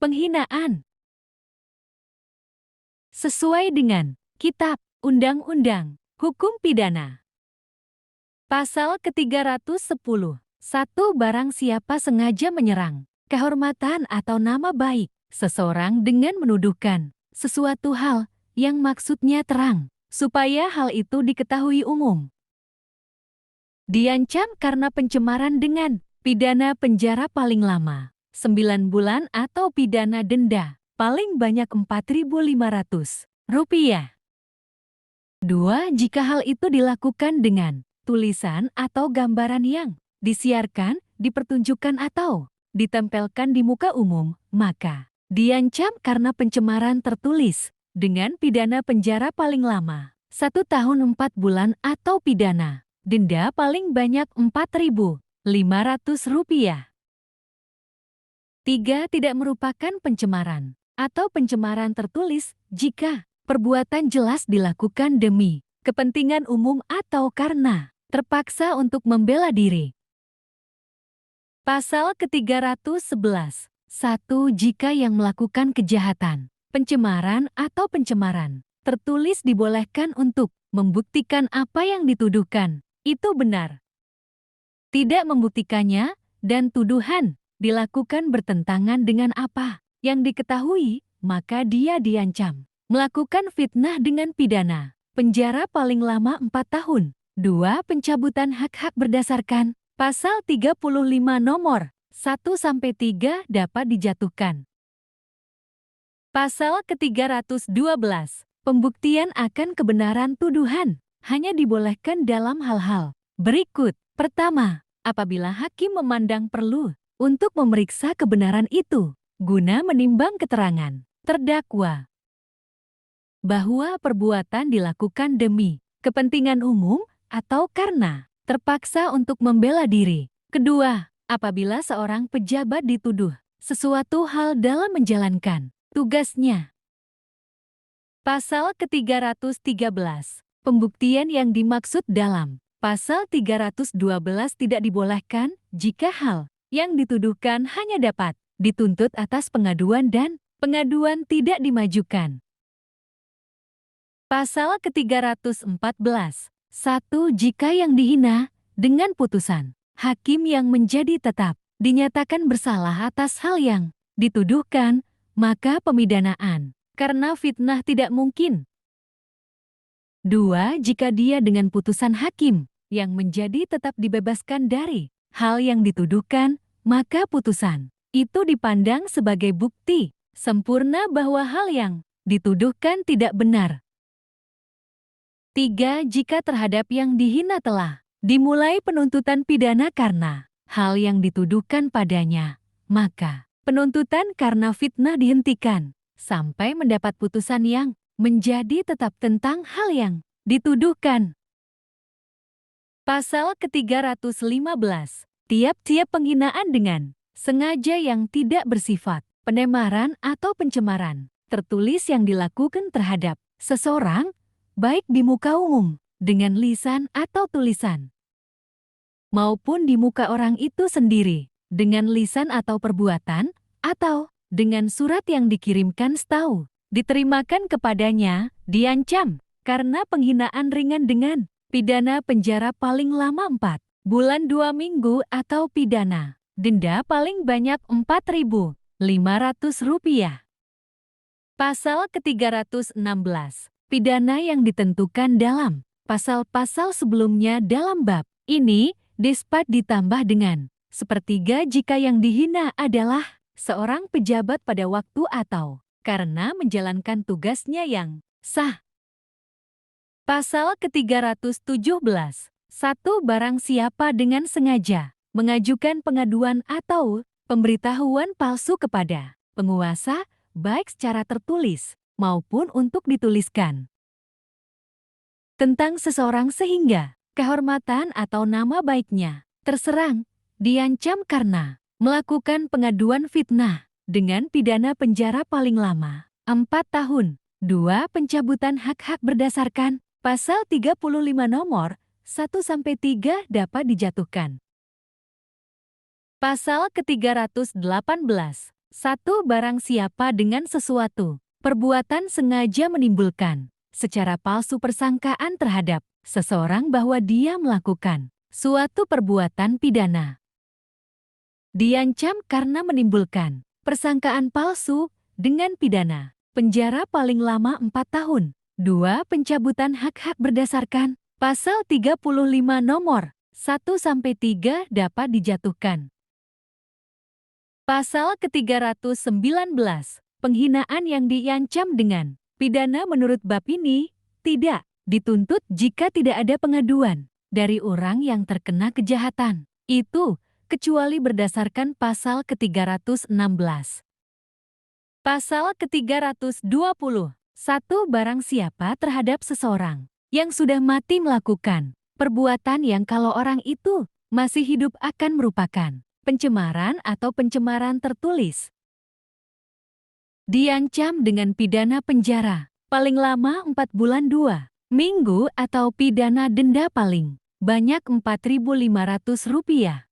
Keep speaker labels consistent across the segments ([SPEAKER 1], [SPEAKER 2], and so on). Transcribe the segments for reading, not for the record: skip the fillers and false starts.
[SPEAKER 1] Penghinaan sesuai dengan Kitab Undang-Undang Hukum Pidana. Pasal ke-310. 1. Barang siapa sengaja menyerang kehormatan atau nama baik seseorang dengan menuduhkan sesuatu hal yang maksudnya terang, supaya hal itu diketahui umum, diancam karena pencemaran dengan pidana penjara paling lama 9 bulan atau pidana denda paling banyak Rp4.500. 2. Jika hal itu dilakukan dengan tulisan atau gambaran yang disiarkan, dipertunjukkan atau ditempelkan di muka umum, maka diancam karena pencemaran tertulis dengan pidana penjara paling lama 1 tahun 4 bulan atau pidana denda paling banyak Rp4.500. 3. Tidak merupakan pencemaran atau pencemaran tertulis jika perbuatan jelas dilakukan demi kepentingan umum atau karena terpaksa untuk membela diri. Pasal ke-311. 1. Jika yang melakukan kejahatan, pencemaran atau pencemaran tertulis dibolehkan untuk membuktikan apa yang dituduhkan itu benar, tidak membuktikannya, dan tuduhan dilakukan bertentangan dengan apa yang diketahui, maka dia diancam melakukan fitnah dengan pidana penjara paling lama 4 tahun. 2. Pencabutan hak-hak berdasarkan Pasal 35 nomor 1-3 dapat dijatuhkan. Pasal ke-312. Pembuktian akan kebenaran tuduhan hanya dibolehkan dalam hal-hal berikut. Pertama, apabila hakim memandang perlu untuk memeriksa kebenaran itu guna menimbang keterangan terdakwa bahwa perbuatan dilakukan demi kepentingan umum atau karena terpaksa untuk membela diri. Kedua, apabila seorang pejabat dituduh sesuatu hal dalam menjalankan tugasnya. Pasal ke-313. Pembuktian yang dimaksud dalam Pasal 312 tidak dibolehkan jika hal yang dituduhkan hanya dapat dituntut atas pengaduan dan pengaduan tidak dimajukan. Pasal ke-314. 1. Jika yang dihina dengan putusan hakim yang menjadi tetap dinyatakan bersalah atas hal yang dituduhkan, maka pemidanaan karena fitnah tidak mungkin. 2. Jika dia dengan putusan hakim yang menjadi tetap dibebaskan dari hal yang dituduhkan, maka putusan itu dipandang sebagai bukti sempurna bahwa hal yang dituduhkan tidak benar. 3. Jika terhadap yang dihina telah dimulai penuntutan pidana karena hal yang dituduhkan padanya, maka penuntutan karena fitnah dihentikan sampai mendapat putusan yang menjadi tetap tentang hal yang dituduhkan. Pasal ke-315. Tiap-tiap penghinaan dengan sengaja yang tidak bersifat penemaran atau pencemaran tertulis yang dilakukan terhadap seseorang, baik di muka umum dengan lisan atau tulisan, maupun di muka orang itu sendiri dengan lisan atau perbuatan, atau dengan surat yang dikirimkan setau diterimakan kepadanya, diancam karena penghinaan ringan dengan pidana penjara paling lama 4 bulan 2 minggu atau pidana denda paling banyak Rp4.500. Pasal ke-316. Pidana yang ditentukan dalam pasal-pasal sebelumnya dalam bab ini dapat ditambah dengan sepertiga jika yang dihina adalah seorang pejabat pada waktu atau karena menjalankan tugasnya yang sah. Pasal ke-317. 1. Barang siapa dengan sengaja mengajukan pengaduan atau pemberitahuan palsu kepada penguasa, baik secara tertulis maupun untuk dituliskan, tentang seseorang sehingga kehormatan atau nama baiknya terserang, diancam karena melakukan pengaduan fitnah dengan pidana penjara paling lama 4 tahun. 2. Pencabutan hak-hak berdasarkan Pasal 35 nomor 1-3 dapat dijatuhkan. Pasal ke-318. 1. Barang siapa dengan sesuatu. Perbuatan sengaja menimbulkan secara palsu persangkaan terhadap seseorang bahwa dia melakukan suatu perbuatan pidana. Diancam karena menimbulkan persangkaan palsu dengan pidana penjara paling lama 4 tahun. 2. Pencabutan hak-hak berdasarkan Pasal 35 nomor 1-3 dapat dijatuhkan. Pasal ke-319, penghinaan yang diancam dengan pidana menurut bab ini tidak dituntut jika tidak ada pengaduan dari orang yang terkena kejahatan itu, kecuali berdasarkan pasal ke-316. Pasal ke-320, 1. Barang siapa terhadap seseorang yang sudah mati melakukan perbuatan yang kalau orang itu masih hidup akan merupakan pencemaran atau pencemaran tertulis, diancam dengan pidana penjara paling lama 4 bulan 2 minggu atau pidana denda paling banyak Rp4.500.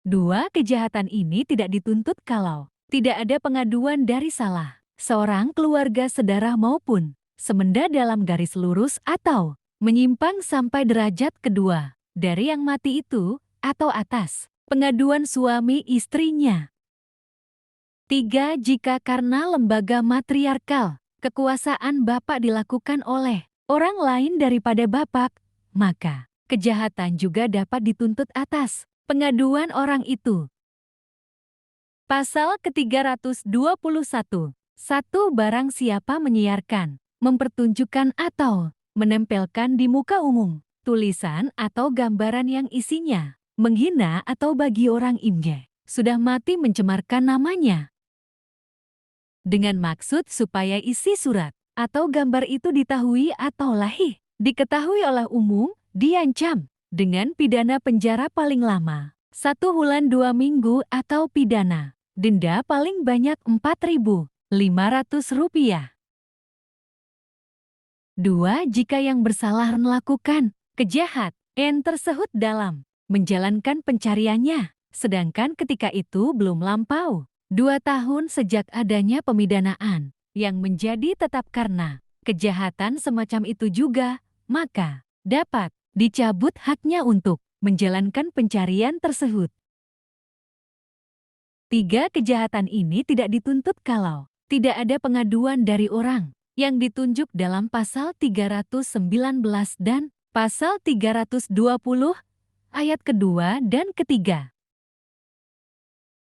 [SPEAKER 1] 2. Kejahatan ini tidak dituntut kalau tidak ada pengaduan dari salah seorang keluarga sedarah maupun semenda dalam garis lurus atau menyimpang sampai derajat kedua dari yang mati itu atau atas pengaduan suami istrinya. 3. Jika karena lembaga matriarkal, kekuasaan Bapak dilakukan oleh orang lain daripada Bapak, maka kejahatan juga dapat dituntut atas pengaduan orang itu. Pasal ke-321, 1. Barang siapa menyiarkan, mempertunjukkan atau menempelkan di muka umum tulisan atau gambaran yang isinya menghina atau bagi orang imje sudah mati mencemarkan namanya, dengan maksud supaya isi surat atau gambar itu diketahui atau diketahui oleh umum, diancam dengan pidana penjara paling lama 1 bulan 2 minggu atau pidana denda paling banyak Rp4.500. 2. Jika yang bersalah melakukan kejahatan tersebut dalam menjalankan pencariannya, sedangkan ketika itu belum lampau 2 tahun sejak adanya pemidanaan yang menjadi tetap karena kejahatan semacam itu juga, maka dapat dicabut haknya untuk menjalankan pencarian tersebut. 3. Kejahatan ini tidak dituntut kalau tidak ada pengaduan dari orang yang ditunjuk dalam pasal 319 dan pasal 320 ayat kedua dan ketiga.